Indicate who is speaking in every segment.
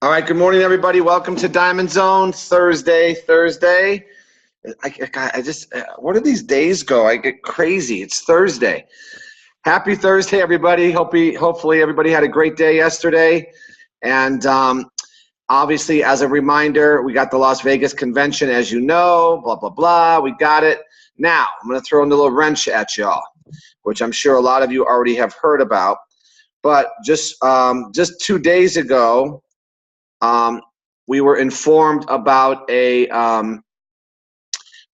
Speaker 1: All right, good morning, everybody. Welcome to Diamond Zone Thursday. Where do these days go? I get crazy. It's Thursday. Happy Thursday, everybody. Hopefully everybody had a great day yesterday. And obviously, as a reminder, we got the Las Vegas convention, as you know, blah, blah, blah. We got it. Now, I'm going to throw in a little wrench at y'all, which I'm sure a lot of you already have heard about. But just 2 days ago, we were informed about a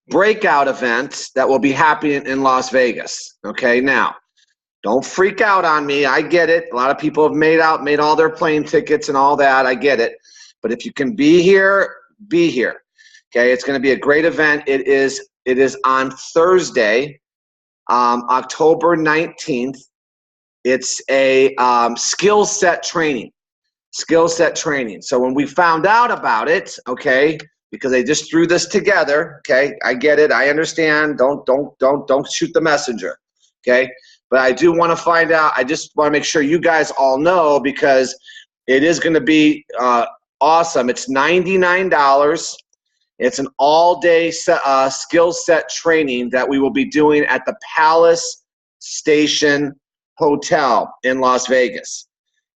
Speaker 1: breakout event that will be happening in Las Vegas. Okay, now, don't freak out on me. I get it. A lot of people have made all their plane tickets and all that. I get it. But if you can be here, be here. Okay, it's going to be a great event. It is on Thursday, October 19th. It's a skill set training. So when we found out about it, okay, because they just threw this together, okay, I get it, I understand. Don't shoot the messenger, okay? But I do want to find out. I just want to make sure you guys all know, because it is going to be awesome. It's $99. It's an all-day skill set training that we will be doing at the Palace Station Hotel in Las Vegas,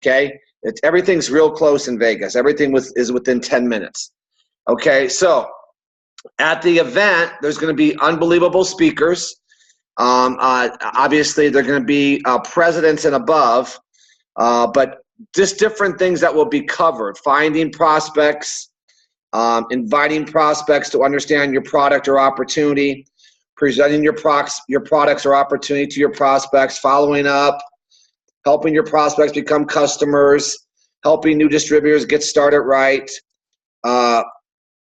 Speaker 1: okay? Everything's real close in Vegas. Everything is within 10 minutes. Okay, so at the event, there's going to be unbelievable speakers. Obviously, they're going to be presidents and above, but just different things that will be covered. Finding prospects, inviting prospects to understand your product or opportunity, presenting your products or opportunity to your prospects, following up, helping your prospects become customers, helping new distributors get started right,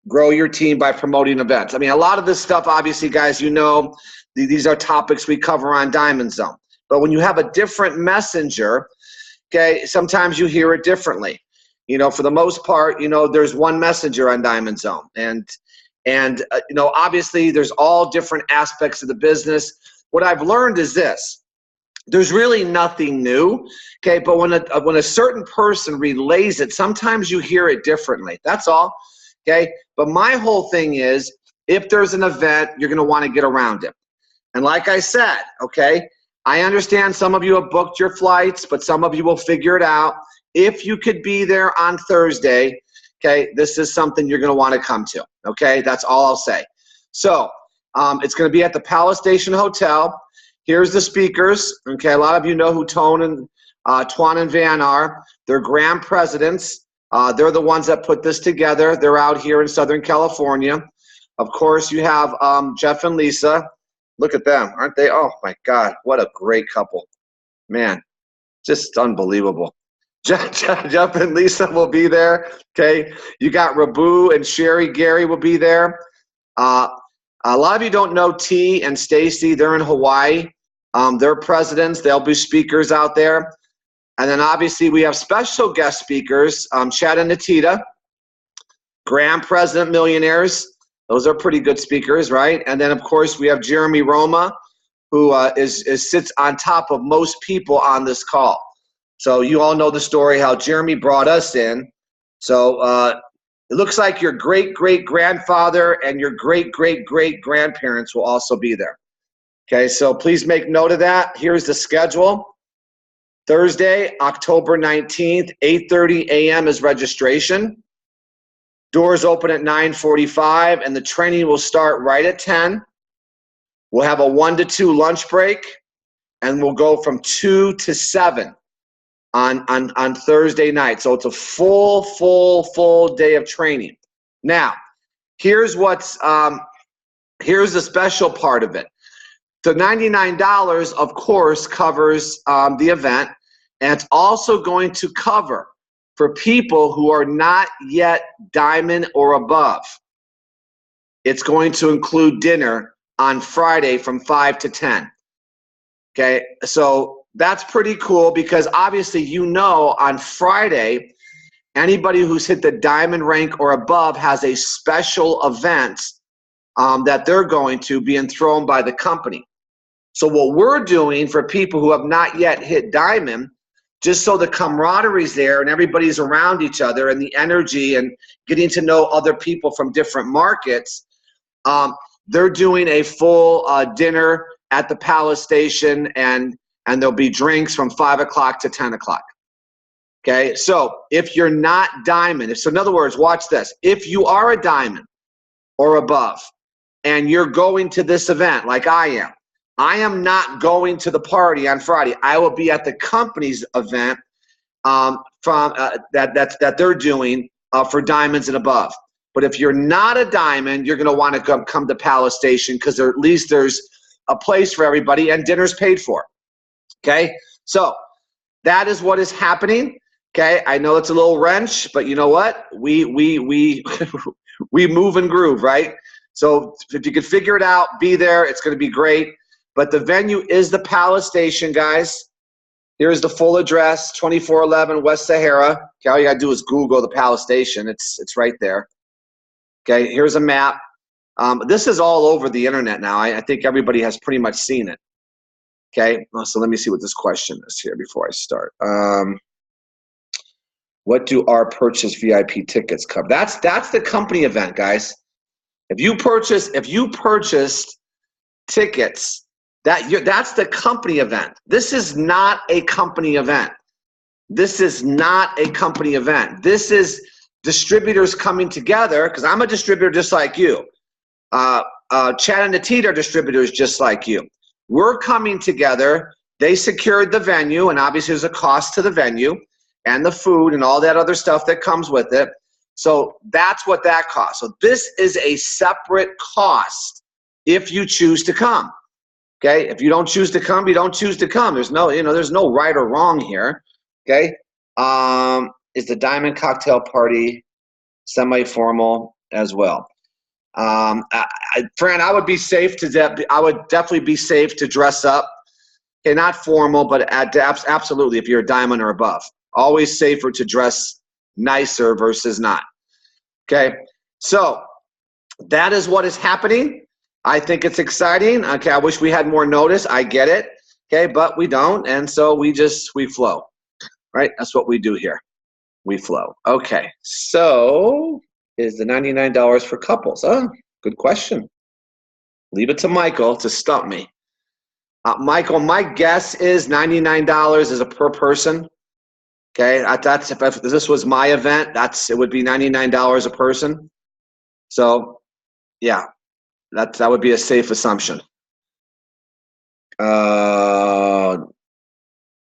Speaker 1: grow your team by promoting events. I mean, a lot of this stuff, obviously, guys, you know, these are topics we cover on Diamond Zone. But when you have a different messenger, okay, sometimes you hear it differently. You know, for the most part, you know, there's one messenger on Diamond Zone. And you know, obviously, there's all different aspects of the business. What I've learned is this. There's really nothing new, okay? But when a certain person relays it, sometimes you hear it differently. That's all, okay? But my whole thing is, if there's an event, you're going to want to get around it. And like I said, okay, I understand some of you have booked your flights, but some of you will figure it out. If you could be there on Thursday, okay, this is something you're going to want to come to, okay? That's all I'll say. So it's going to be at the Palace Station Hotel. Here's the speakers. Okay, a lot of you know who Twan and Van are. They're grand presidents. They're the ones that put this together. They're out here in Southern California. Of course, you have Jeff and Lisa. Look at them, aren't they? Oh my God, what a great couple. Man, just unbelievable. Jeff and Lisa will be there. Okay, you got Rabu and Sherry Gary will be there. A lot of you don't know T and Stacy. They're in Hawaii. They're presidents. They'll be speakers out there. And then obviously we have special guest speakers, Chad and Natita, Grand President Millionaires. Those are pretty good speakers, right? And then of course we have Jeremy Roma, who sits on top of most people on this call. So you all know the story how Jeremy brought us in. So it looks like your great-great-grandfather and your great-great-great-grandparents will also be there. Okay, so please make note of that. Here's the schedule. Thursday, October 19th, 8:30 a.m. is registration. Doors open at 9:45, and the training will start right at 10. We'll have a 1 to 2 lunch break, and we'll go from 2 to 7 on Thursday night. So it's a full day of training. Now, here's the special part of it. The $99, of course, covers the event, and it's also going to cover for people who are not yet diamond or above. It's going to include dinner on Friday from 5 to 10. Okay, so that's pretty cool, because obviously, you know, on Friday, anybody who's hit the diamond rank or above has a special event that they're going to be enthroned by the company. So what we're doing for people who have not yet hit diamond, just so the camaraderie's there and everybody's around each other and the energy and getting to know other people from different markets. They're doing a full dinner at the Palace Station, and there'll be drinks from 5 o'clock to 10 o'clock. Okay, so if you're not diamond, so in other words, watch this. If you are a diamond or above and you're going to this event like I am not going to the party on Friday. I will be at the company's event that they're doing for diamonds and above. But if you're not a diamond, you're going to want to come to Palace Station, because at least there's a place for everybody and dinner's paid for. Okay, so that is what is happening. Okay, I know it's a little wrench, but you know what? We move and groove, right? So if you could figure it out, be there. It's going to be great. But the venue is the Palace Station, guys. Here's the full address: 2411 West Sahara. Okay, all you got to do is Google the Palace Station. It's right there. Okay, here's a map. This is all over the internet now. I think everybody has pretty much seen it. Okay, so let me see what this question is here before I start. What do our purchase VIP tickets cover? That's the company event, guys. If you purchased tickets, that's the company event. This is not a company event. This is not a company event. This is distributors coming together, because I'm a distributor just like you. Chad and Nateed are distributors just like you. We're coming together. They secured the venue, and obviously there's a cost to the venue and the food and all that other stuff that comes with it. So that's what that costs. So this is a separate cost if you choose to come. Okay, if you don't choose to come, you don't choose to come. There's no, there's no right or wrong here. Okay, is the diamond cocktail party semi-formal as well? Fran, I would be safe I would definitely be safe to dress up. Okay, not formal, but absolutely if you're a diamond or above. Always safer to dress nicer versus not. Okay, so that is what is happening. I think it's exciting. Okay, I wish we had more notice. I get it. Okay, but we don't, and so we flow. Right? That's what we do here. We flow. Okay, so is the $99 for couples? Oh, good question. Leave it to Michael to stump me. Michael, my guess is $99 is a per person. Okay, that's if this was my event, it would be $99 a person. So, yeah, that would be a safe assumption.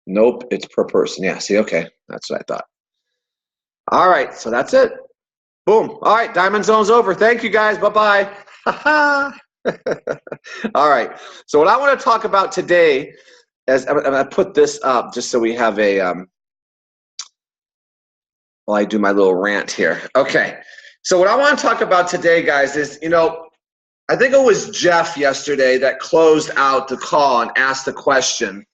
Speaker 1: Nope, it's per person. Yeah, see, okay, that's what I thought. All right, so that's it. Boom. All right, Diamond Zone's over. Thank you, guys. Bye-bye. All right, so what I want to talk about today is, I'm going to put this up just so we have a, while I do my little rant here. Okay, so what I want to talk about today, guys, is, I think it was Jeff yesterday that closed out the call and asked the question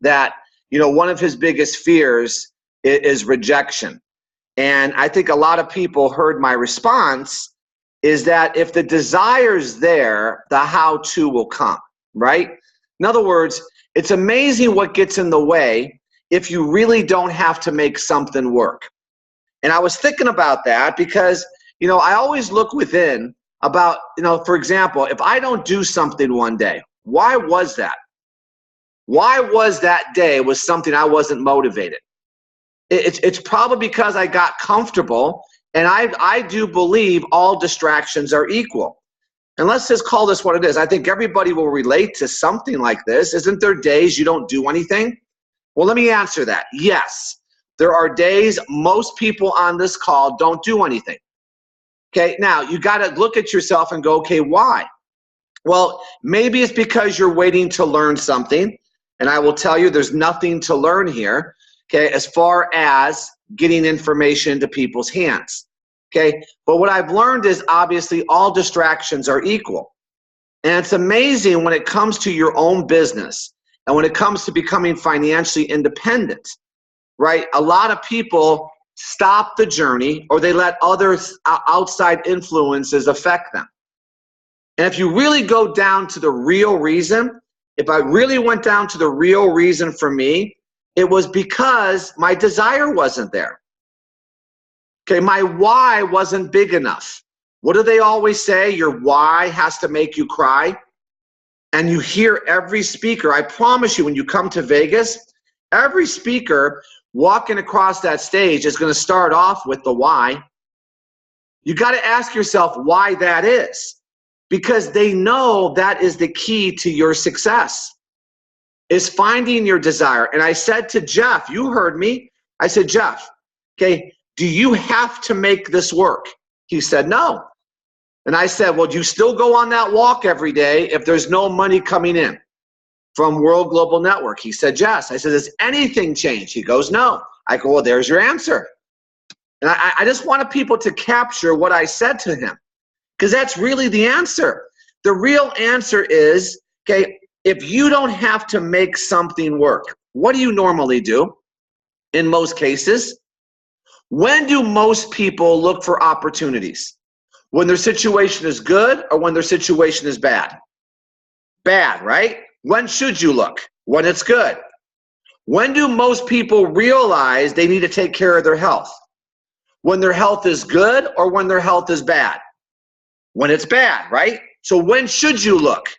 Speaker 1: that, one of his biggest fears is rejection. And I think a lot of people heard my response is that if the desire's there, the how-to will come, right? In other words, it's amazing what gets in the way if you really don't have to make something work. And I was thinking about that because, I always look within about, for example, if I don't do something one day, why was that? Why was that day was something I wasn't motivated? It's probably because I got comfortable, and I do believe all distractions are equal. And let's just call this what it is. I think everybody will relate to something like this. Isn't there days you don't do anything? Well, let me answer that. Yes, there are days most people on this call don't do anything. Okay, now you got to look at yourself and go, okay, why? Well, maybe it's because you're waiting to learn something, and I will tell you there's nothing to learn here. Okay, as far as getting information into people's hands. Okay, but what I've learned is obviously all distractions are equal. And it's amazing when it comes to your own business and when it comes to becoming financially independent, right? A lot of people stop the journey or they let other outside influences affect them. And if you really go down to the real reason, if I really went down to the real reason for me, It was because my desire wasn't there. Okay, my why wasn't big enough. What do they always say? Your why has to make you cry. And you hear every speaker, I promise you, when you come to Vegas, every speaker walking across that stage is going to start off with the why. You got to ask yourself why that is, because they know that is the key to your success, is finding your desire. And I said to Jeff, you heard me, I said, Jeff, okay, do you have to make this work? He said, no. And I said, well, do you still go on that walk every day if there's no money coming in from World Global Network? He said, yes. I said, has anything changed? He goes, no. I go, well, there's your answer. And I just wanted people to capture what I said to him, because that's really the answer. The real answer is, okay, if you don't have to make something work, what do you normally do in most cases? When do most people look for opportunities? When their situation is good or when their situation is bad? Bad, right? When should you look? When it's good. When do most people realize they need to take care of their health? When their health is good or when their health is bad? When it's bad, right? So when should you look?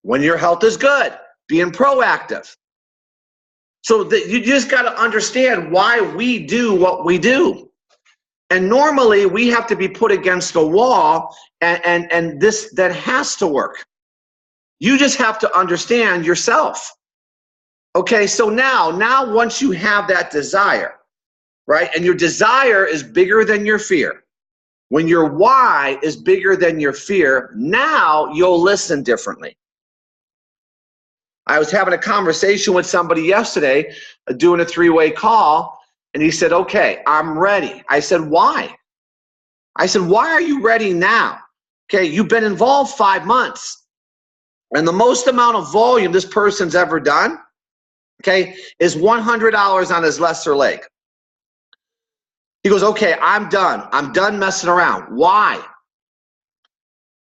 Speaker 1: When your health is good, being proactive. So that you just got to understand why we do what we do. And normally we have to be put against a wall, and this that has to work. You just have to understand yourself. Okay, so now once you have that desire, right, and your desire is bigger than your fear, when your why is bigger than your fear, now you'll listen differently. I was having a conversation with somebody yesterday, doing a three-way call, and he said, okay, I'm ready. I said, why? I said, why are you ready now? Okay, you've been involved 5 months. And the most amount of volume this person's ever done, okay, is $100 on his lesser leg. He goes, okay, I'm done. I'm done messing around. Why?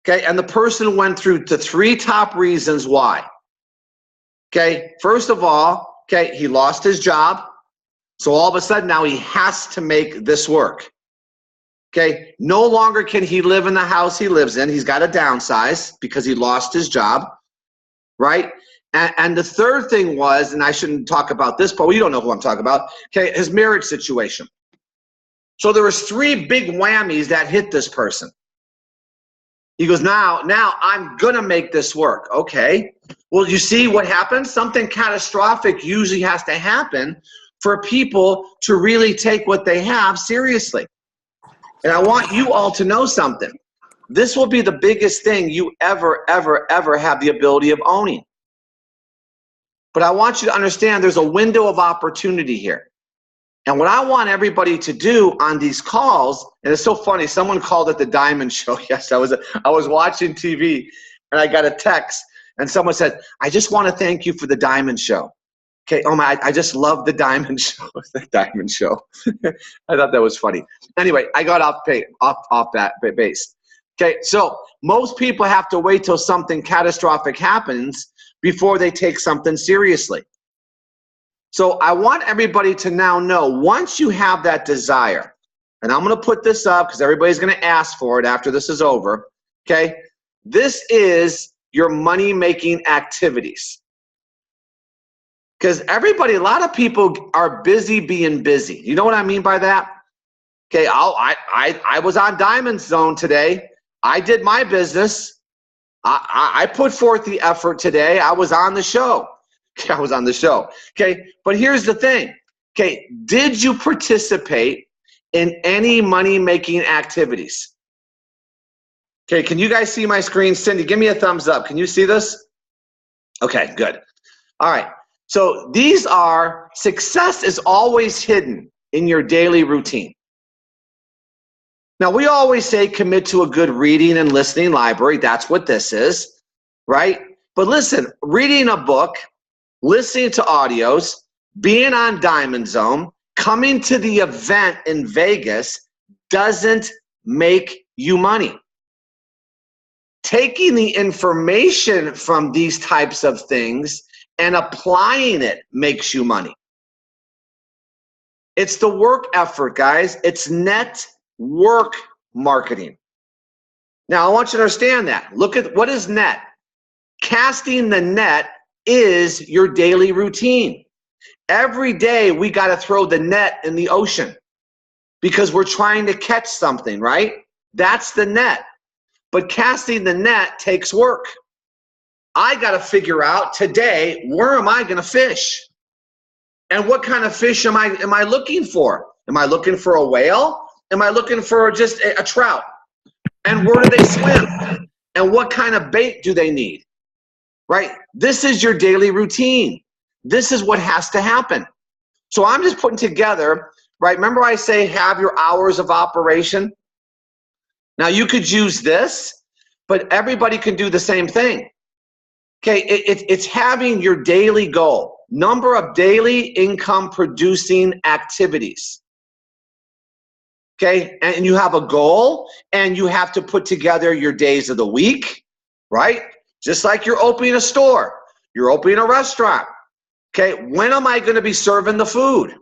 Speaker 1: Okay, and the person went through the 3 top reasons why. Okay, first of all, okay, he lost his job. So all of a sudden now he has to make this work. Okay, no longer can he live in the house he lives in. He's got to downsize because he lost his job, right? And the third thing was, and I shouldn't talk about this, but you don't know who I'm talking about, okay, his marriage situation. So there was 3 big whammies that hit this person. He goes, now I'm going to make this work. Okay, well, you see what happens? Something catastrophic usually has to happen for people to really take what they have seriously. And I want you all to know something. This will be the biggest thing you ever have the ability of owning. But I want you to understand there's a window of opportunity here. And what I want everybody to do on these calls, and it's so funny, someone called it the Diamond Show. Yes, I was watching TV and I got a text and someone said, I just want to thank you for the Diamond Show. Okay, oh my, I just love the Diamond Show. The Diamond Show. I thought that was funny. Anyway, I got off that base. Okay, so most people have to wait till something catastrophic happens before they take something seriously. So I want everybody to now know, once you have that desire, and I'm going to put this up because everybody's going to ask for it after this is over, okay? This is your money-making activities. Because everybody, a lot of people are busy being busy. You know what I mean by that? Okay, I was on Diamond Zone today. I did my business. I put forth the effort today. I was on the show. I was on the show. Okay, but here's the thing. Okay, did you participate in any money-making activities? Okay, can you guys see my screen? Cindy, give me a thumbs up. Can you see this? Okay, good. All right. So these are, success is always hidden in your daily routine. Now, we always say commit to a good reading and listening library. That's what this is, right? But listen, reading a book, listening to audios, being on Diamond Zone, coming to the event in Vegas doesn't make you money. Taking the information from these types of things and applying it makes you money. It's the work effort, guys. It's network marketing. Now, I want you to understand that. Look at what is net. Casting the net is your daily routine. Every day we got to throw the net in the ocean because we're trying to catch something, right? That's the net. But casting the net takes work. I got to figure out today, where am I going to fish? And what kind of fish am I looking for? Am I looking for a whale? Am I looking for just a trout? And where do they swim? And what kind of bait do they need? Right? This is your daily routine. This is what has to happen. So I'm just putting together, right? Remember I say have your hours of operation? Now you could use this, but everybody can do the same thing. Okay, it's having your daily goal. Number of daily income producing activities. Okay, and you have a goal and you have to put together your days of the week, right? Just like you're opening a store, you're opening a restaurant. Okay, when am I going to be serving the food?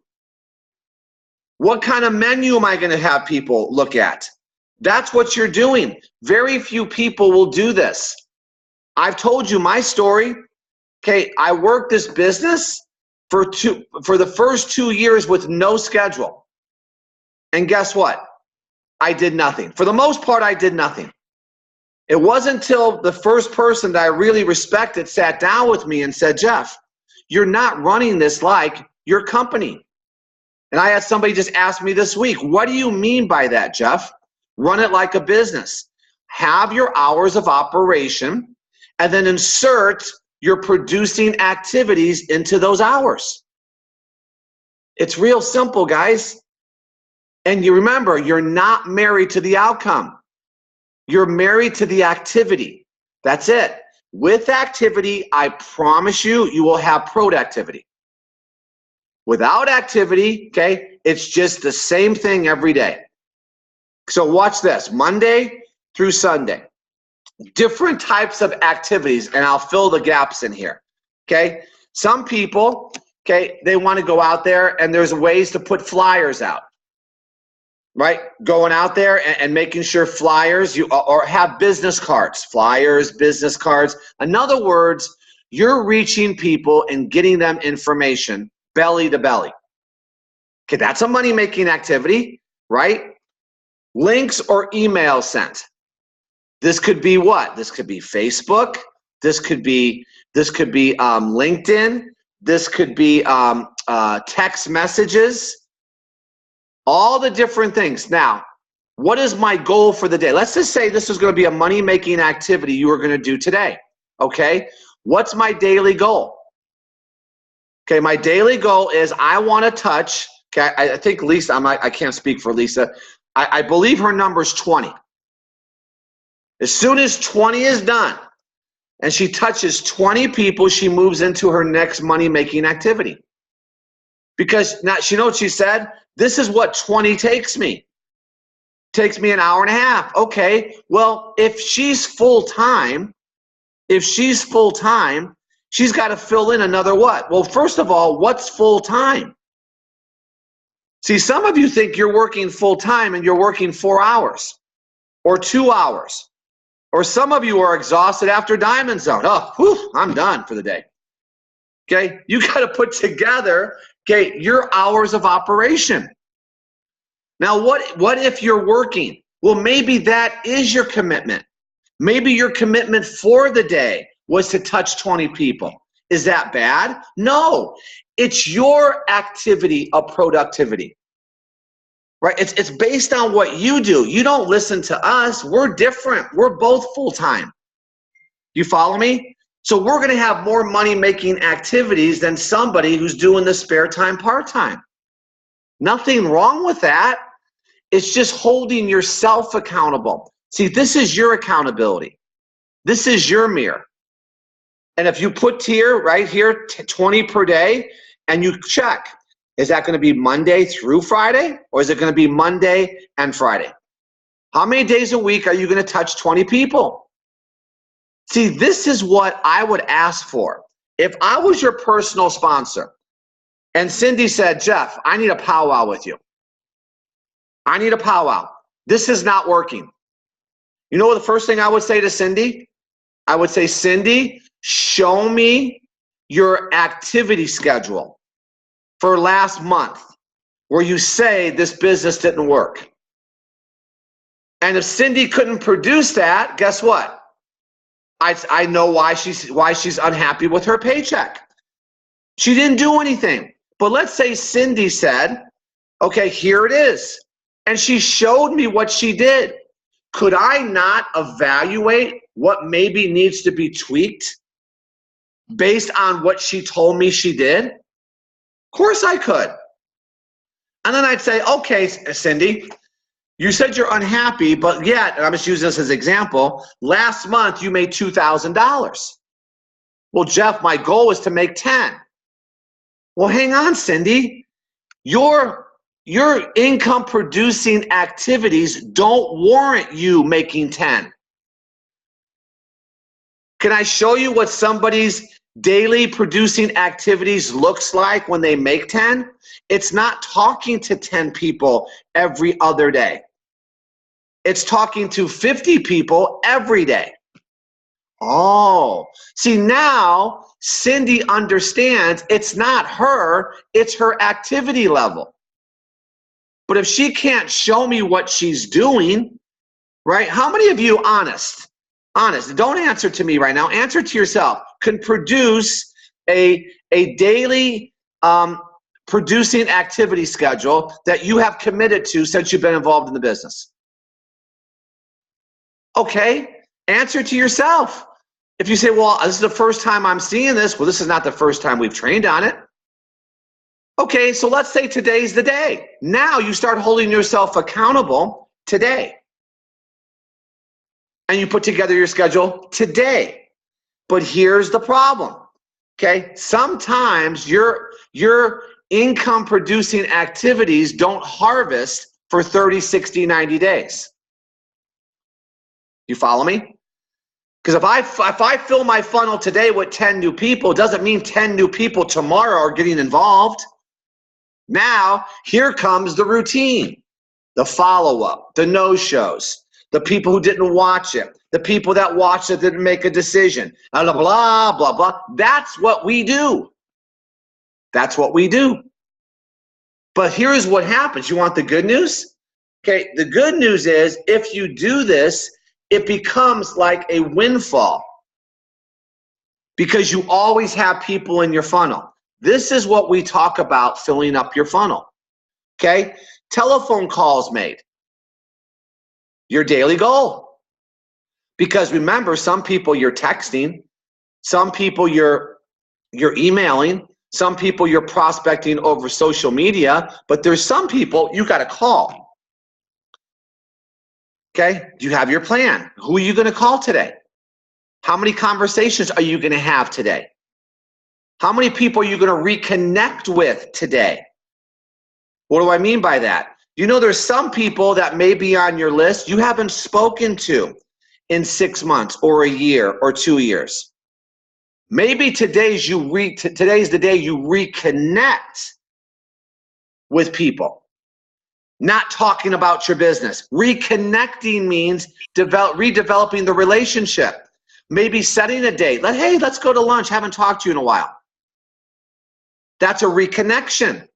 Speaker 1: What kind of menu am I going to have people look at? That's what you're doing. Very few people will do this. I've told you my story. Okay, I worked this business for the first 2 years with no schedule. And guess what? I did nothing. For the most part, I did nothing. It wasn't until the first person that I really respected sat down with me and said, Jeff, you're not running this like your company. And I had somebody just ask me this week, what do you mean by that, Jeff? Run it like a business. Have your hours of operation and then insert your producing activities into those hours. It's real simple, guys. And you remember, you're not married to the outcome. You're married to the activity. That's it. With activity, I promise you, you will have productivity. Without activity, okay, it's just the same thing every day. So watch this, Monday through Sunday. Different types of activities, and I'll fill the gaps in here, okay? Some people, okay, they want to go out there and there's ways to put flyers out. Right? Going out there and making sure flyers, or have business cards, flyers, business cards. In other words, you're reaching people and getting them information belly to belly. Okay, that's a money-making activity, right? Links or email sent. This could be what? This could be Facebook. This could be LinkedIn. This could be text messages. All the different things. Now, what is my goal for the day? Let's just say this is going to be a money-making activity you are going to do today, okay? What's my daily goal? Okay, my daily goal is I want to touch, okay, I think Lisa, I can't speak for Lisa. I believe her number is 20. As soon as 20 is done and she touches 20 people, she moves into her next money-making activity. Because now, you know what she said? This is what 20 takes me. Takes me an hour and a half. Okay, well, if she's full-time, she's got to fill in another what? Well, first of all, what's full-time? See, some of you think you're working full-time and you're working 4 hours or 2 hours. Or some of you are exhausted after Diamond Zone. Oh, whew, I'm done for the day. Okay, you got to put together, okay, your hours of operation. Now, what if you're working? Well, maybe that is your commitment. Maybe your commitment for the day was to touch 20 people. Is that bad? No, it's your activity of productivity, right? It's based on what you do. You don't listen to us. We're different. We're both full-time. You follow me? So we're going to have more money-making activities than somebody who's doing the spare time part-time. Nothing wrong with that. It's just holding yourself accountable. See, this is your accountability. This is your mirror. And if you put here, right here, 20 per day, and you check, is that going to be Monday through Friday, or is it going to be Monday and Friday? How many days a week are you going to touch 20 people? See, this is what I would ask for. If I was your personal sponsor, And Cindy said, Jeff, I need a powwow with you. I need a powwow. This is not working. You know what the first thing I would say to Cindy? I would say, Cindy, show me your activity schedule for last month where you say this business didn't work. And if Cindy couldn't produce that, guess what? I know why she's unhappy with her paycheck. She didn't do anything. But let's say Cindy said, okay, here it is. And she showed me what she did. Could I not evaluate what maybe needs to be tweaked based on what she told me she did? Of course I could. And then I'd say, okay, Cindy, you said you're unhappy, but yet, and I'm just using this as an example, last month you made $2,000. Well, Jeff, my goal is to make 10. Well, hang on, Cindy. Your income producing activities don't warrant you making 10. Can I show you what somebody's daily producing activities looks like when they make 10? It's not talking to 10 people every other day. It's talking to 50 people every day. Oh, see, now Cindy understands it's not her, it's her activity level. But if she can't show me what she's doing, right? How many of you, honest, don't answer to me right now, answer to yourself, can produce a daily producing activity schedule that you have committed to since you've been involved in the business? Okay, answer to yourself. If you say, well, this is the first time I'm seeing this, well, this is not the first time we've trained on it. Okay, so let's say today's the day. Now you start holding yourself accountable today. And you put together your schedule today. But here's the problem, okay? Sometimes your income producing activities don't harvest for 30, 60, 90 days. You follow me? Because if I fill my funnel today with 10 new people, it doesn't mean 10 new people tomorrow are getting involved. Now, here comes the routine, the follow-up, the no-shows, the people who didn't watch it, the people that watched it didn't make a decision, blah, blah, blah, blah. That's what we do. That's what we do. But here's what happens. You want the good news? Okay, the good news is if you do this, it becomes like a windfall because you always have people in your funnel. This is what we talk about filling up your funnel, okay? Telephone calls made, your daily goal. Because remember, some people you're texting, some people you're emailing, some people you're prospecting over social media, but there's some people you got to call. Okay, do you have your plan? Who are you going to call today? How many conversations are you going to have today? How many people are you going to reconnect with today? What do I mean by that? You know, there's some people that may be on your list you haven't spoken to in 6 months or a year or 2 years. Maybe today's the day you reconnect with people. Not talking about your business. Reconnecting means redeveloping the relationship. Maybe setting a date. Hey, let's go to lunch. Haven't talked to you in a while. That's a reconnection.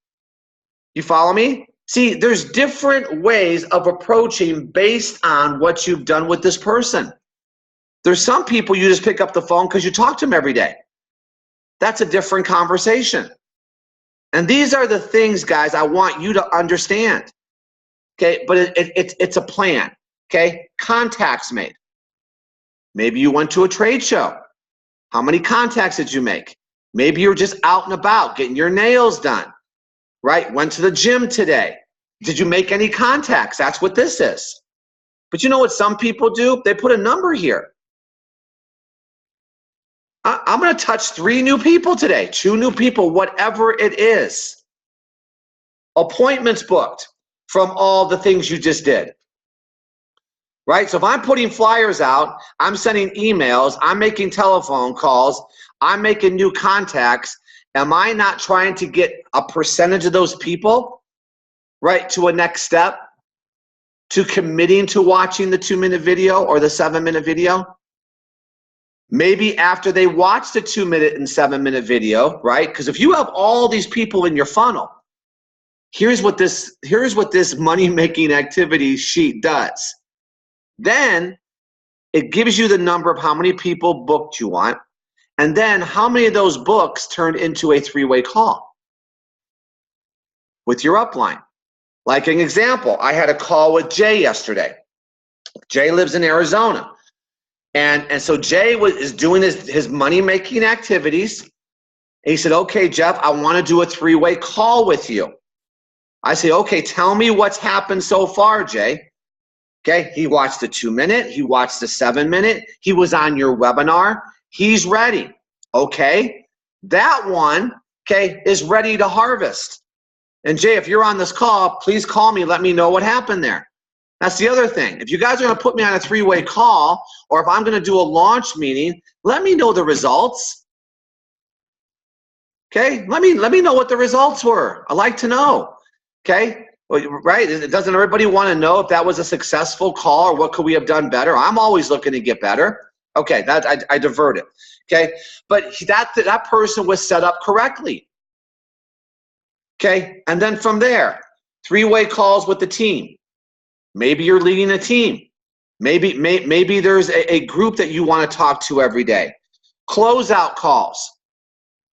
Speaker 1: You follow me? See, there's different ways of approaching based on what you've done with this person. There's some people you just pick up the phone because you talk to them every day. That's a different conversation. And these are the things, guys, I want you to understand. Okay, but it's a plan. Okay, contacts made. Maybe you went to a trade show. How many contacts did you make? Maybe you're just out and about getting your nails done, right? Went to the gym today. Did you make any contacts? That's what this is. But you know what some people do? They put a number here. I'm going to touch 3 new people today, 2 new people, whatever it is. Appointments booked from all the things you just did. Right? So if I'm putting flyers out, I'm sending emails, I'm making telephone calls, I'm making new contacts, Am I not trying to get a percentage of those people, right, to a next step, to committing to watching the 2-minute video or the 7-minute video? Maybe after they watch the 2-minute and 7-minute video, right? Because if you have all these people in your funnel, here's what this money-making activity sheet does. Then it gives you the number of how many people booked you want, and then how many of those books turned into a 3-way call with your upline. Like an example, I had a call with Jay yesterday. Jay lives in Arizona. And so Jay is doing his money-making activities. And he said, okay, Jeff, I want to do a 3-way call with you. I say, okay, tell me what's happened so far, Jay. Okay, he watched the 2-minute, he watched the 7-minute, he was on your webinar, he's ready. Okay, that one, okay, is ready to harvest. And Jay, if you're on this call, please call me, let me know what happened there. That's the other thing. If you guys are going to put me on a 3-way call, or if I'm going to do a launch meeting, let me know the results. Okay, let me know what the results were. I like to know. Okay, right? Doesn't everybody want to know if that was a successful call or what could we have done better? I'm always looking to get better. Okay, that I diverted. Okay, but that person was set up correctly. Okay, and then from there, 3-way calls with the team. Maybe you're leading a team. Maybe there's a group that you want to talk to every day. Closeout calls.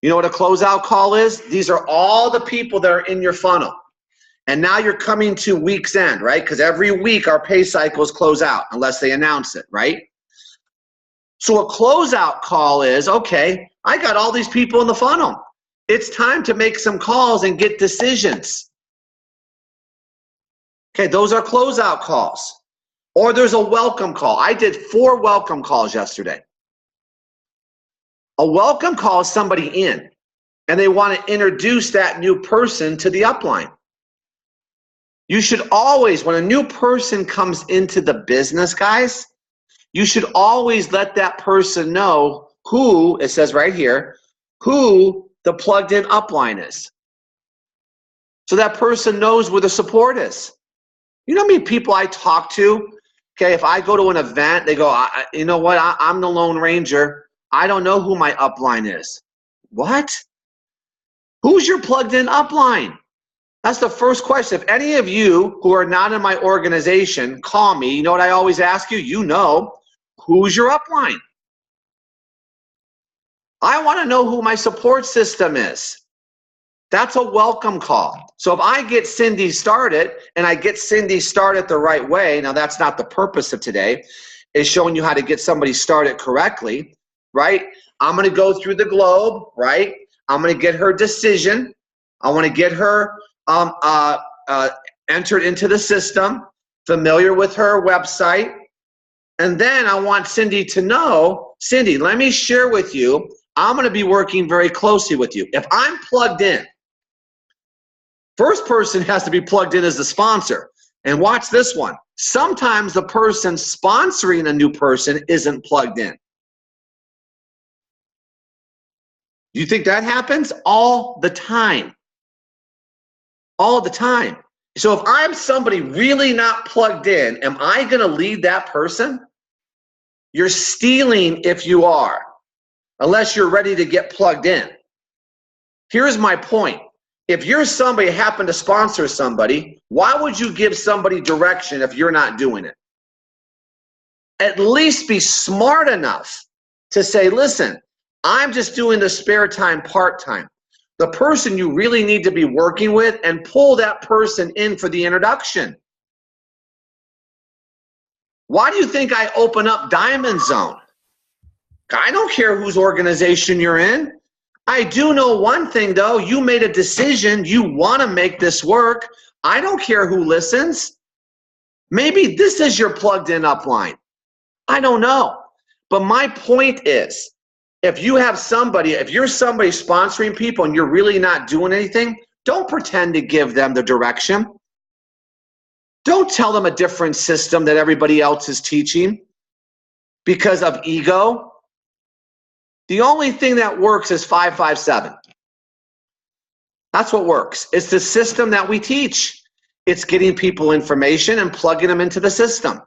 Speaker 1: You know what a closeout call is? These are all the people that are in your funnel. And now you're coming to week's end, right? Because every week our pay cycles close out unless they announce it, right? So a closeout call is, okay, I got all these people in the funnel. It's time to make some calls and get decisions. Okay, those are closeout calls. Or there's a welcome call. I did 4 welcome calls yesterday. A welcome call is somebody in, and they want to introduce that new person to the upline. You should always, when a new person comes into the business, guys, you should always let that person know who, it says right here, who the plugged in upline is. So that person knows where the support is. You know how many people I talk to? Okay, if I go to an event, they go, you know what, I'm the Lone Ranger. I don't know who my upline is. What? Who's your plugged in upline? That's the first question. If any of you who are not in my organization call me, you know what I always ask you? You know, who's your upline? I want to know who my support system is. That's a welcome call. So if I get Cindy started, and I get Cindy started the right way, now that's not the purpose of today, is showing you how to get somebody started correctly, right? I'm going to go through the globe, right? I'm going to get her decision. I want to get her entered into the system, familiar with her website. And then I want Cindy to know, Cindy, let me share with you, I'm going to be working very closely with you. If I'm plugged in, first person has to be plugged in as the sponsor. And watch this one. Sometimes the person sponsoring a new person isn't plugged in. Do you think that happens? All the time. All the time. So if I'm somebody really not plugged in, am I going to lead that person? You're stealing if you are, unless you're ready to get plugged in. Here's my point. If you're somebody happen to sponsor somebody, why would you give somebody direction if you're not doing it? At least be smart enough to say, listen, I'm just doing the spare time part-time. The person you really need to be working with, and pull that person in for the introduction. Why do you think I open up Diamond Zone? I don't care whose organization you're in. I do know one thing though, you made a decision, you want to make this work. I don't care who listens. Maybe this is your plugged in upline. I don't know. But my point is, if you have somebody, if you're somebody sponsoring people and you're really not doing anything, don't pretend to give them the direction. Don't tell them a different system that everybody else is teaching because of ego. The only thing that works is 557. That's what works. It's the system that we teach. It's getting people information and plugging them into the system.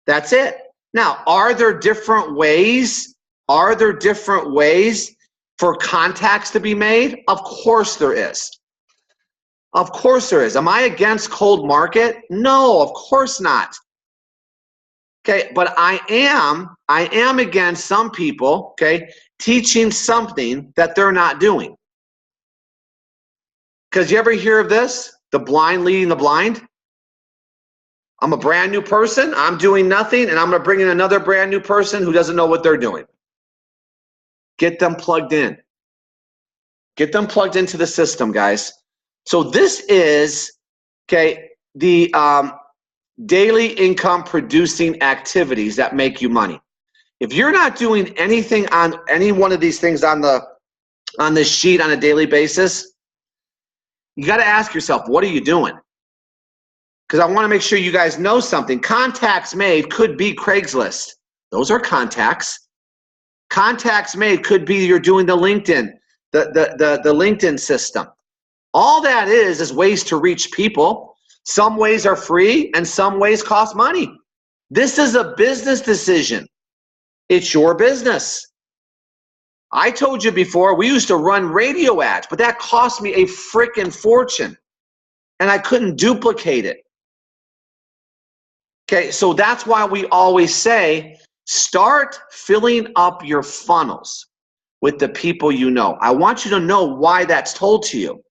Speaker 1: That's it. Now, are there different ways? Are there different ways for contacts to be made? Of course there is. Of course there is. Am I against cold market? No, of course not. Okay, but I am against some people, okay, teaching something that they're not doing. Because you ever hear of this? The blind leading the blind? I'm a brand new person, I'm doing nothing, and I'm going to bring in another brand new person who doesn't know what they're doing. Get them plugged in. Get them plugged into the system, guys. So this is, okay, the daily income producing activities that make you money. If you're not doing anything on any one of these things on this sheet on a daily basis, you got to ask yourself, what are you doing? Because I want to make sure you guys know something. Contacts made could be Craigslist. Those are contacts. Contacts made could be you're doing the LinkedIn, the LinkedIn system. All that is ways to reach people. Some ways are free and some ways cost money. This is a business decision. It's your business. I told you before, we used to run radio ads, but that cost me a freaking fortune, and I couldn't duplicate it. Okay, so that's why we always say, start filling up your funnels with the people you know. I want you to know why that's told to you.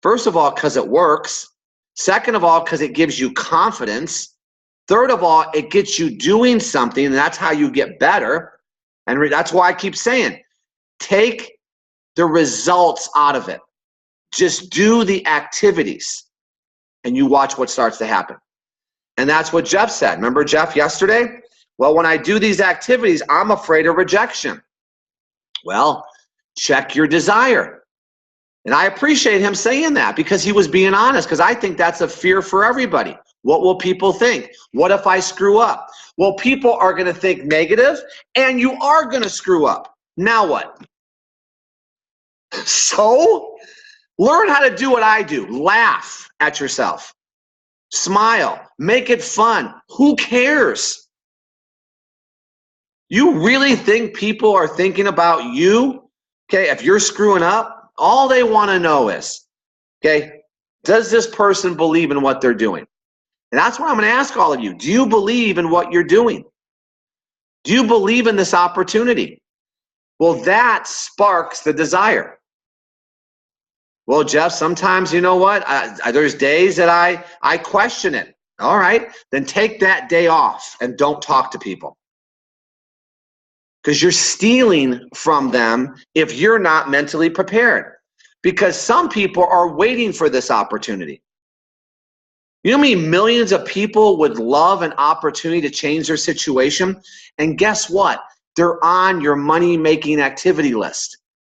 Speaker 1: First of all, because it works. Second of all, because it gives you confidence. Third of all, it gets you doing something, and that's how you get better. And that's why I keep saying, take the results out of it. Just do the activities, and you watch what starts to happen. And that's what Jeff said. Remember Jeff yesterday? Well, when I do these activities, I'm afraid of rejection. Well, check your desire. And I appreciate him saying that because he was being honest, because I think that's a fear for everybody. What will people think? What if I screw up? Well, people are going to think negative, and you are going to screw up. Now what? So, learn how to do what I do. Laugh at yourself. Smile. Make it fun. Who cares? You really think people are thinking about you? Okay, if you're screwing up, all they want to know is, okay, does this person believe in what they're doing? And that's what I'm going to ask all of you. Do you believe in what you're doing? Do you believe in this opportunity? Well, that sparks the desire. Well, Jeff, sometimes, you know what? There's days that I question it. All right, then take that day off and don't talk to people. Because you're stealing from them if you're not mentally prepared. Because some people are waiting for this opportunity. You know how many millions of people would love an opportunity to change their situation? And guess what? They're on your money-making activity list.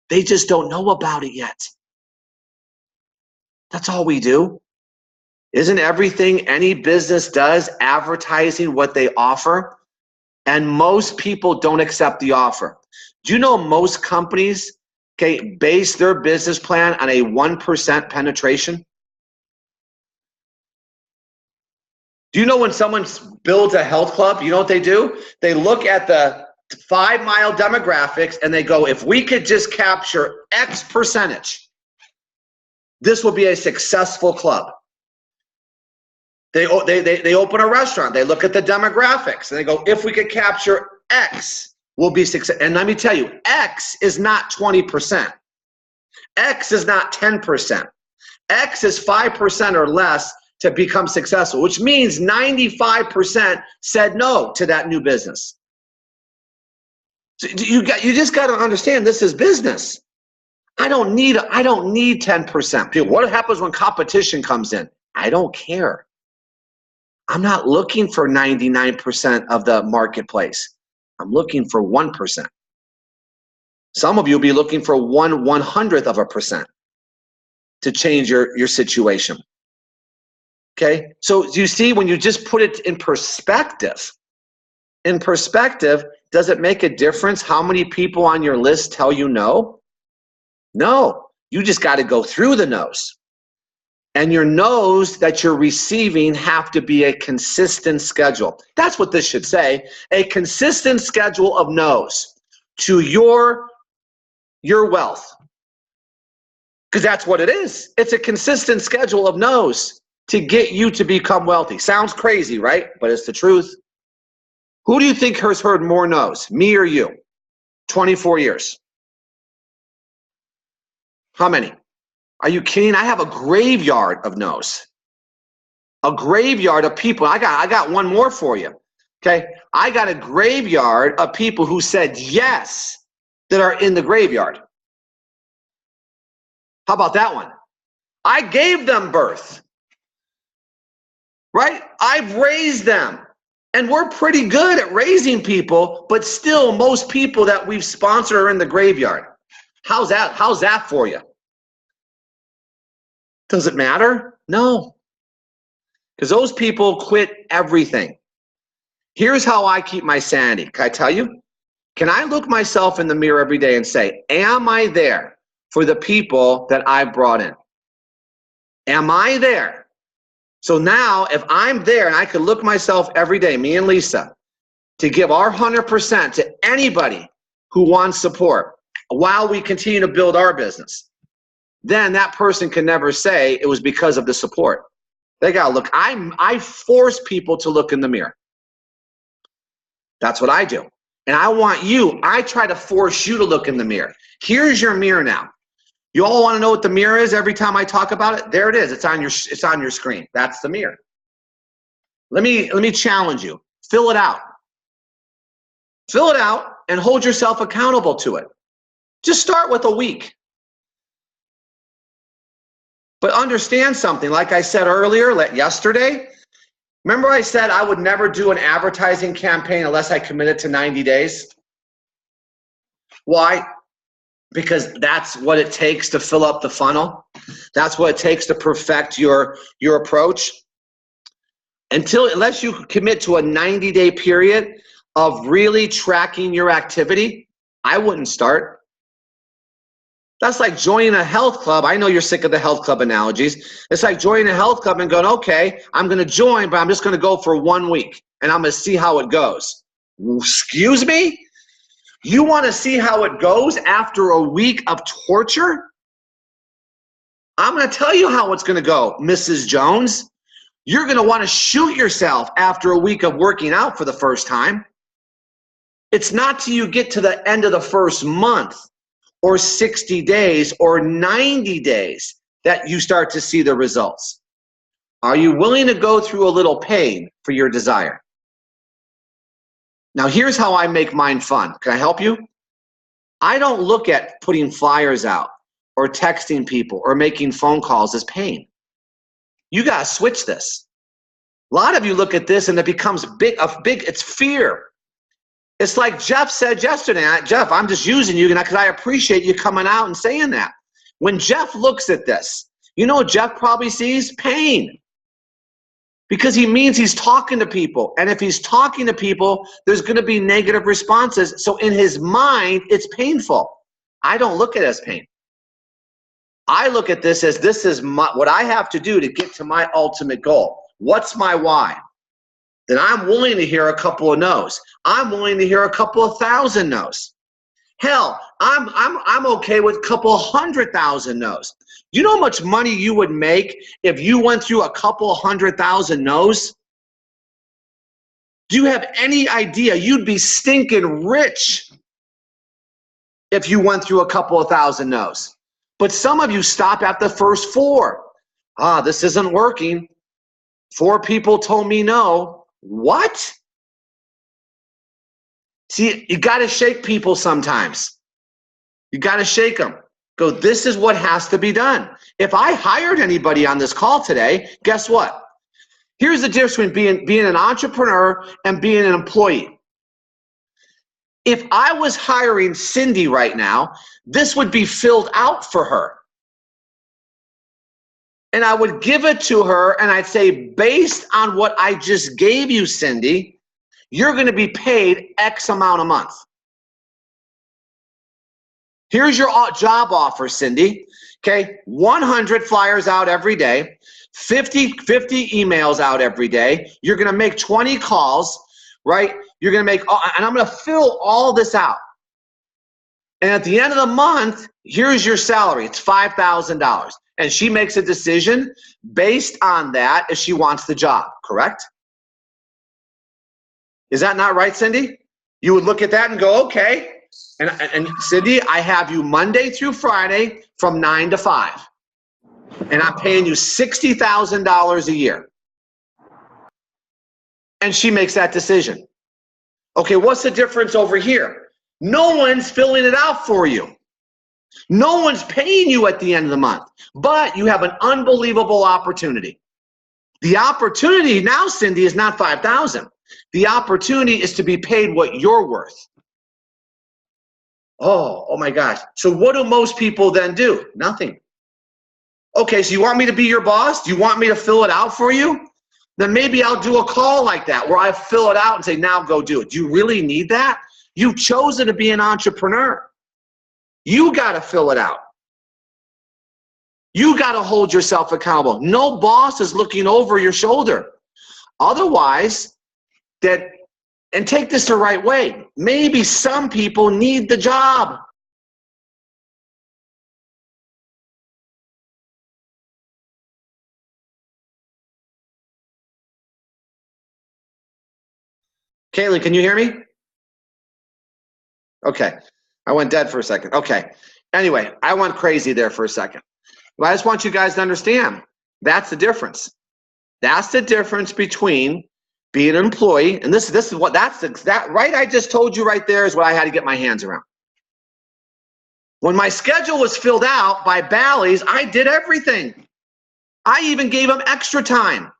Speaker 1: They just don't know about it yet. That's all we do. Isn't everything any business does advertising what they offer? And most people don't accept the offer. Do you know most companies, okay, base their business plan on a 1% penetration? Do you know when someone builds a health club, you know what they do? They look at the 5-mile demographics and they go, if we could just capture X percentage, this will be a successful club. They open a restaurant. They look at the demographics and they go, if we could capture X, we'll be successful. And let me tell you, X is not 20%. X is not 10%. X is 5% or less to become successful, which means 95% said no to that new business. So you just got to understand this is business. I don't need 10%. People, what happens when competition comes in? I don't care. I'm not looking for 99% of the marketplace. I'm looking for 1%. Some of you will be looking for 1/100% to change your situation. Okay, so you see, when you just put it in perspective, does it make a difference how many people on your list tell you no? No, You just got to go through the no's. And your no's that you're receiving have to be a consistent schedule. That's what this should say. A consistent schedule of no's to your wealth. Because that's what it is. It's a consistent schedule of no's to get you to become wealthy. Sounds crazy, right? But it's the truth. Who do you think has heard more no's, me or you? 24 years. How many? Are you kidding? I have a graveyard of no's. A graveyard of people. I got one more for you. Okay? I got a graveyard of people who said yes that are in the graveyard. How about that one? I gave them birth. Right? I've raised them. And we're pretty good at raising people, but still most people that we've sponsored are in the graveyard. How's that for you? Does it matter? No. Because those people quit everything. Here's how I keep my sanity. Can I tell you? Can I look myself in the mirror every day and say, am I there for the people that I've brought in? Am I there? So now if I'm there and I could look myself every day, me and Lisa, to give our 100% to anybody who wants support while we continue to build our business, then that person can never say it was because of the support. They got to look. I force people to look in the mirror. That's what I do. And I try to force you to look in the mirror. Here's your mirror now. You all want to know what the mirror is every time I talk about it? There it is. It's on your screen. That's the mirror. Let me challenge you. Fill it out. Fill it out and hold yourself accountable to it. Just start with a week. But understand something, like I said earlier, yesterday, remember I said I would never do an advertising campaign unless I committed to 90 days? Why? Because that's what it takes to fill up the funnel. That's what it takes to perfect your approach. Unless you commit to a 90-day period of really tracking your activity, I wouldn't start. That's like joining a health club. I know you're sick of the health club analogies. It's like joining a health club and going, okay, I'm going to join, but I'm just going to go for 1 week, and I'm going to see how it goes. Excuse me? You want to see how it goes after a week of torture? I'm going to tell you how it's going to go, Mrs. Jones. You're going to want to shoot yourself after a week of working out for the first time. It's not till you get to the end of the first month or 60 days or 90 days that you start to see the results. Are you willing to go through a little pain for your desire? Now, here's how I make mine fun. Can I help you? I don't look at putting flyers out or texting people or making phone calls as pain. You got to switch this. A lot of you look at this and it becomes it's fear. It's like Jeff said yesterday. Jeff, I'm just using you because I appreciate you coming out and saying that. When Jeff looks at this, you know what Jeff probably sees? Pain. Because he means he's talking to people. And if he's talking to people, there's going to be negative responses. So in his mind, it's painful. I don't look at it as pain. I look at this as what I have to do to get to my ultimate goal. What's my why? Then I'm willing to hear a couple of no's. I'm willing to hear a couple of thousand no's. Hell, I'm okay with a couple 100,000 no's. You know how much money you would make if you went through a couple 100,000 no's? Do you have any idea? You'd be stinking rich if you went through a couple of thousand no's. But some of you stop at the first 4. This isn't working. 4 people told me no. What? See, you got to shake people sometimes. You got to shake them. Go, this is what has to be done. If I hired anybody on this call today, guess what? Here's the difference between being an entrepreneur and being an employee. If I was hiring Cindy right now, this would be filled out for her. And I would give it to her and I'd say, based on what I just gave you, Cindy, you're going to be paid X amount a month. Here's your job offer, Cindy. Okay, 100 flyers out every day, 50 emails out every day. You're going to make 20 calls, right? You're going to make, and I'm going to fill all this out. And at the end of the month, here's your salary. It's $5,000. And she makes a decision based on that if she wants the job, correct? Is that not right, Cindy? You would look at that and go, okay. And Cindy, I have you Monday through Friday from 9 to 5. And I'm paying you $60,000 a year. And she makes that decision. Okay, what's the difference over here? No one's filling it out for you. No one's paying you at the end of the month, but you have an unbelievable opportunity. The opportunity now, Cindy, is not $5,000. The opportunity is to be paid what you're worth. Oh my gosh. So what do most people then do? Nothing. Okay, so you want me to be your boss? Do you want me to fill it out for you? Then maybe I'll do a call like that where I fill it out and say, now go do it. Do you really need that? You've chosen to be an entrepreneur. You got to fill it out. You got to hold yourself accountable. No boss is looking over your shoulder. Otherwise, and take this the right way, maybe some people need the job. Kaylee, can you hear me? Okay. I went dead for a second. Okay. Anyway, I went crazy there for a second. But I just want you guys to understand that's the difference. That's the difference between being an employee, and this is what that right I just told you right there is what I had to get my hands around. When my schedule was filled out by Bally's, I did everything. I even gave them extra time.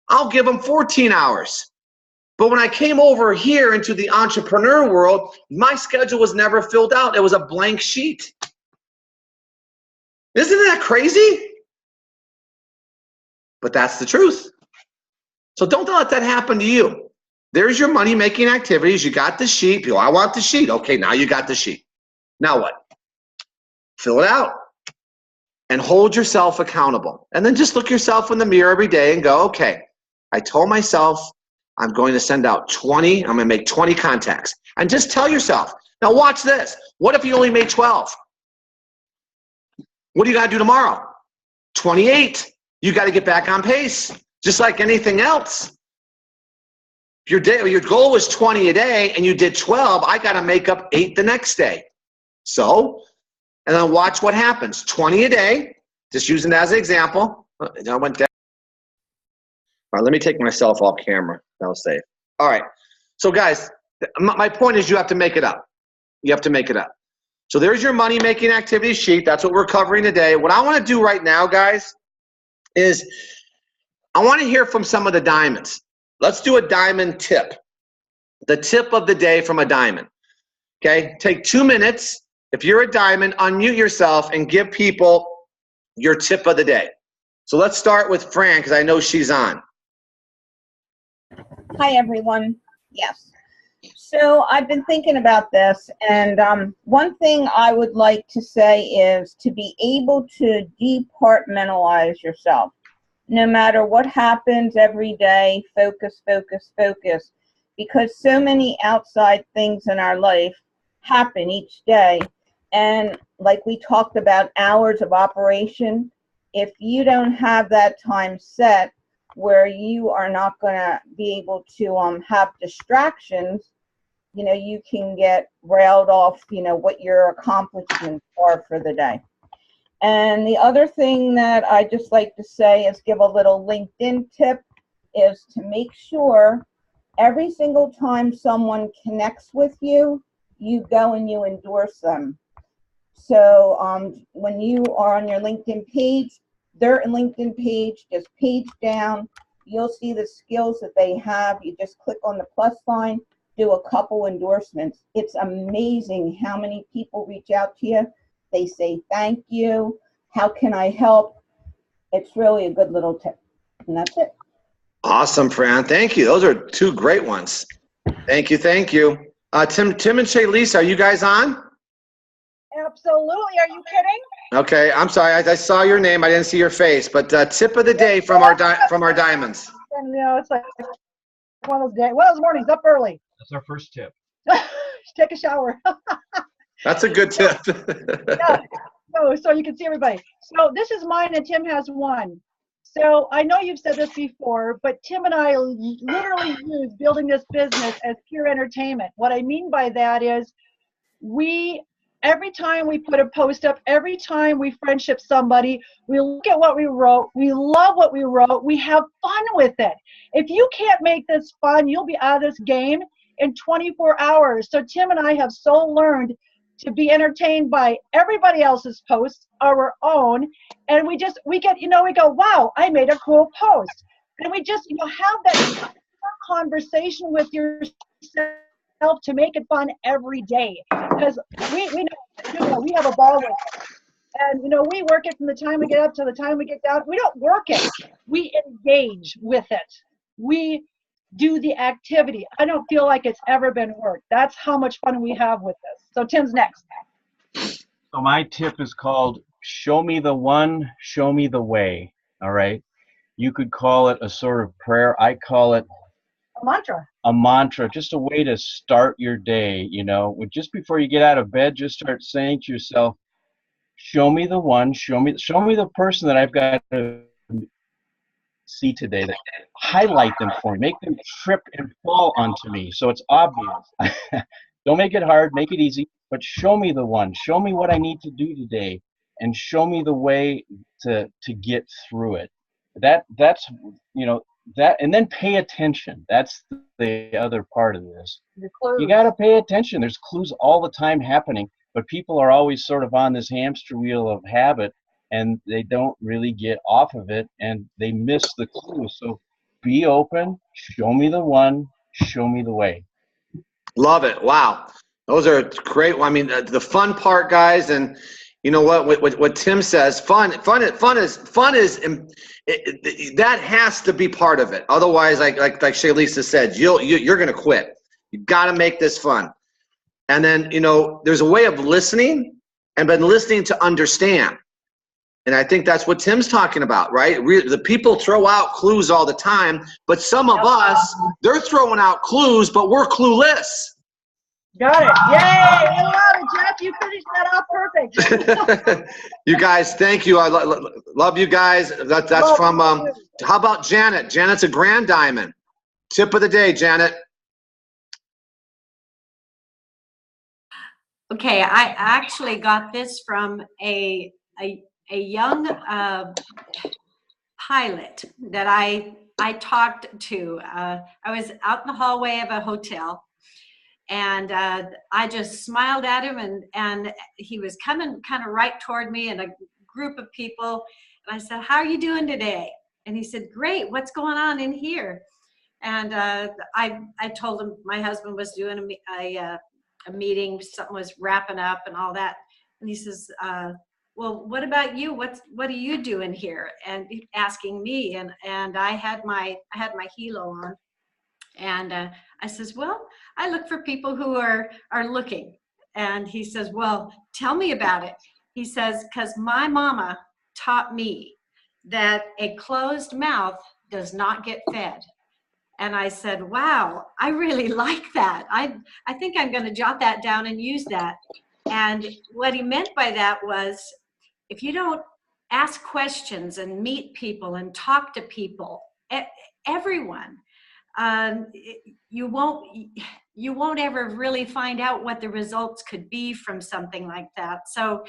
Speaker 1: I'll give them 14 hours. But when I came over here into the entrepreneur world, my schedule was never filled out. It was a blank sheet. Isn't that crazy? But that's the truth. So don't let that happen to you. There's your money-making activities. You got the sheet. You go, I want the sheet. Okay, now you got the sheet. Now what? Fill it out and hold yourself accountable. And then just look yourself in the mirror every day and go, okay, I told myself I'm going to send out 20. I'm going to make 20 contacts. And just tell yourself, now watch this. What if you only made 12? What do you got to do tomorrow? 28. You got to get back on pace. Just like anything else. Your goal was 20 a day and you did 12, I got to make up 8 the next day. So, and then watch what happens. 20 a day, just using that as an example. I went down. All right, let me take myself off camera. That was safe. All right. So guys, my point is you have to make it up. You have to make it up. So there's your money-making activity sheet. That's what we're covering today. What I want to do right now, guys, is I want to hear from some of the diamonds. Let's do a diamond tip. The tip of the day from a diamond. Okay? Take 2 minutes. If you're a diamond, unmute yourself and give people your tip of the day. So let's start with Fran because I know she's on.
Speaker 2: Hi, everyone. Yes. So I've been thinking about this, and one thing I would like to say is to be able to departmentalize yourself. No matter what happens every day, focus, focus, focus. Because so many outside things in our life happen each day. And like we talked about hours of operation, if you don't have that time set where you are not going to be able to have distractions, you know, you can get railed off, you know, what your accomplishments are for the day. And the other thing that I just like to say is give a little LinkedIn tip is to make sure every single time someone connects with you, you go and you endorse them. So when you are on your LinkedIn page, their LinkedIn page, just page down, you'll see the skills that they have. You just click on the plus sign, do a couple endorsements. It's amazing how many people reach out to you. They say, thank you. How can I help? It's really a good little tip. And that's it.
Speaker 1: Awesome, Fran. Thank you. Those are 2 great ones. Thank you. Thank you. Tim and Shaylisa, are you guys on?
Speaker 3: Absolutely. Are you kidding?
Speaker 1: Okay, I'm sorry. I saw your name. I didn't see your face. But tip of the day from our diamonds.
Speaker 3: And it's like one of those mornings up early.
Speaker 4: That's our first tip.
Speaker 3: Take a shower.
Speaker 1: That's a good tip.
Speaker 3: Yeah. So you can see everybody. So this is mine, and Tim has one. So I know you've said this before, but Tim and I literally use building this business as pure entertainment. What I mean by that is every time we put a post up, every time we friendship somebody, we look at what we wrote, we love what we wrote, we have fun with it. If you can't make this fun, you'll be out of this game in 24 hours. So Tim and I have so learned to be entertained by everybody else's posts, our own, and we get, we go, wow, I made a cool post. And we just, have that conversation with yourself to make it fun every day. Because we know, we have a ball with it. And, we work it from the time we get up to the time we get down. We don't work it. We engage with it. We do the activity. I don't feel like it's ever been work. That's how much fun we have with this. So Tim's next.
Speaker 4: So my tip is called Show Me the One, Show Me the Way. All right. You could call it a sort of prayer. I call it
Speaker 3: A mantra.
Speaker 4: a mantra, just a way to start your day. Just before you get out of bed, just start saying to yourself, show me the one, show me the person that I've got to see today, that highlight them for me, make them trip and fall onto me so it's obvious. Don't make it hard, make it easy, but show me the one, show me what I need to do today, and show me the way to get through it. That's and then pay attention. That's the other part of this. You got to pay attention. There's clues all the time happening, but people are always sort of on this hamster wheel of habit, and they don't really get off of it, and they miss the clue. So be open, show me the one, show me the way.
Speaker 1: Love it. Wow. Those are great. I mean, the fun part, guys, and you know what Tim says, fun is that has to be part of it. Otherwise, like Shaylisa said, you're going to quit. You got to make this fun. And then, there's a way of listening and then listening to understand. And I think that's what Tim's talking about, right? The people throw out clues all the time, but some of us, they're throwing out clues, but we're clueless.
Speaker 3: Got it. Yay! I love it, Jeff. You finished that off perfect.
Speaker 1: You guys, thank you. I love you guys. That's from, how about Janet? Janet's a grand diamond. Tip of the day, Janet.
Speaker 5: Okay, I actually got this from a young pilot that I talked to. I was out in the hallway of a hotel, and I just smiled at him, and he was coming kind of right toward me and a group of people. And I said, "How are you doing today?" And he said, "Great. What's going on in here?" And I told him my husband was doing a meeting, something was wrapping up and all that. And he says, "Well, what about you? What are you doing here?" And asking me, and I had my helo on, and I says, "Well, I look for people who are looking." And he says, "Well, tell me about it." He says, "'Cause my mama taught me that a closed mouth does not get fed." And I said, "Wow, I really like that. I think I'm going to jot that down and use that." And what he meant by that was, if you don't ask questions and meet people and talk to people, everyone, you won't ever really find out what the results could be from something like that. So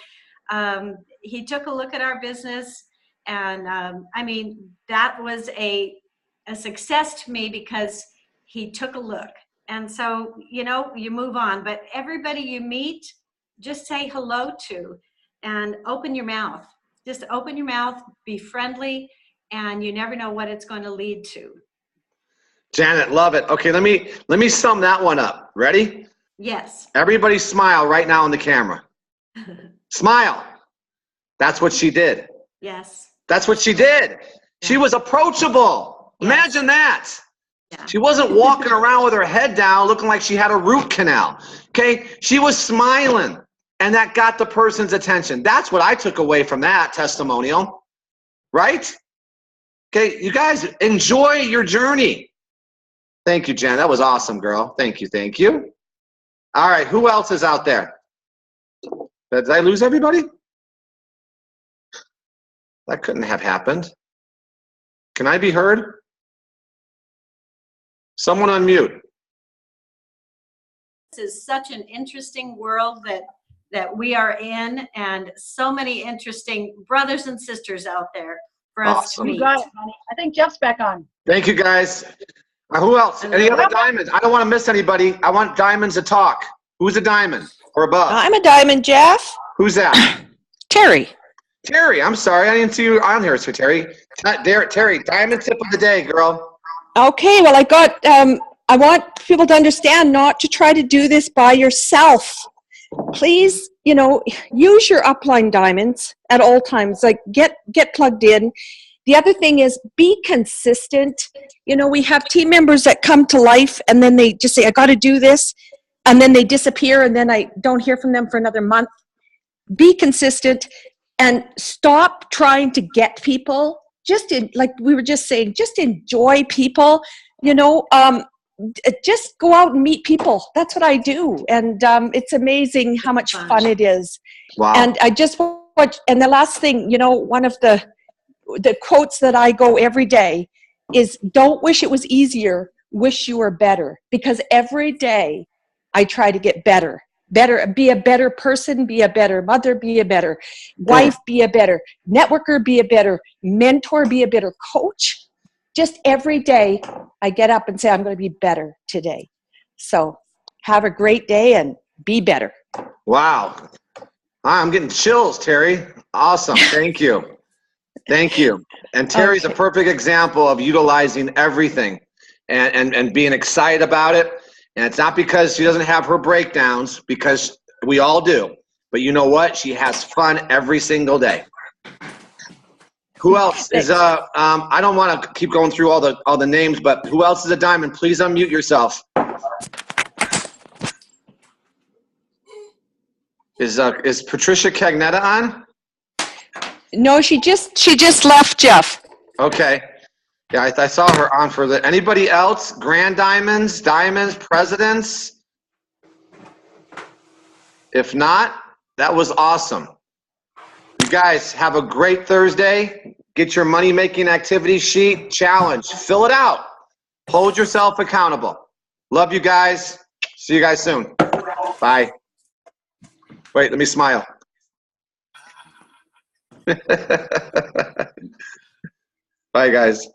Speaker 5: he took a look at our business, and I mean, that was a success to me because he took a look. And so, you move on, but everybody you meet, just say hello to and open your mouth. Just open your mouth, be friendly, and you never know what it's going to lead to.
Speaker 1: Janet, love it. Okay, let me sum that one up. Ready?
Speaker 5: Yes.
Speaker 1: Everybody smile right now on the camera. Smile. That's what she did.
Speaker 5: Yes.
Speaker 1: That's what she did. She was approachable. Yes. Imagine that. Yeah. She wasn't walking around with her head down looking like she had a root canal. Okay? She was smiling. and that got the person's attention. That's what I took away from that testimonial, right? Okay, you guys enjoy your journey. Thank you, Jen. That was awesome, girl. Thank you, thank you. All right, who else is out there? Did I lose everybody? That couldn't have happened. Can I be heard? Someone unmute.
Speaker 5: This is such an interesting world that we are in, and so many interesting brothers and sisters out there for us
Speaker 1: Awesome.
Speaker 5: to
Speaker 3: You
Speaker 5: meet.
Speaker 3: got it, honey. I think Jeff's back on.
Speaker 1: Thank you, guys. Who else? Any other diamonds? I don't want to miss anybody. I want diamonds to talk. Who's a diamond or above?
Speaker 6: I'm a diamond, Jeff.
Speaker 1: Who's that?
Speaker 6: Terry.
Speaker 1: Terry, I'm sorry. I didn't see you on here, so Terry. Terry, diamond tip of the day, girl.
Speaker 6: Okay, well, I want people to understand not to try to do this by yourself. Please, use your upline diamonds at all times. Like, get plugged in. The other thing is be consistent. We have team members that come to life and then they just say, I got to do this. And then they disappear and then I don't hear from them for another month. Be consistent and stop trying to get people. Like we were just saying, just enjoy people, just go out and meet people. That's what I do. And it's amazing how much fun it is.
Speaker 1: Wow.
Speaker 6: And I just watch, and the last thing, one of the quotes that I go every day is, don't wish it was easier, wish you were better. Because every day I try to get better, be a better person, be a better mother, be a better wife, be a better networker, be a better mentor, be a better coach. Just every day I get up and say, I'm going to be better today. So have a great day and be better.
Speaker 1: Wow. I'm getting chills, Terry. Awesome. Thank you. Thank you. And Terry's a perfect example of utilizing everything and being excited about it. And it's not because she doesn't have her breakdowns, because we all do. But you know what? She has fun every single day. Who else is I don't want to keep going through all the names, but who else is a diamond? Please unmute yourself. Is Patricia Cagnetta on?
Speaker 6: No, she just left, Jeff.
Speaker 1: Okay. Yeah, I saw her on for the. Anybody else? Grand diamonds, presidents? If not, that was awesome. You guys have a great Thursday. Get your money-making activity sheet challenge. Fill it out. Hold yourself accountable. Love you guys. See you guys soon. Bye. Wait, let me smile. Bye, guys.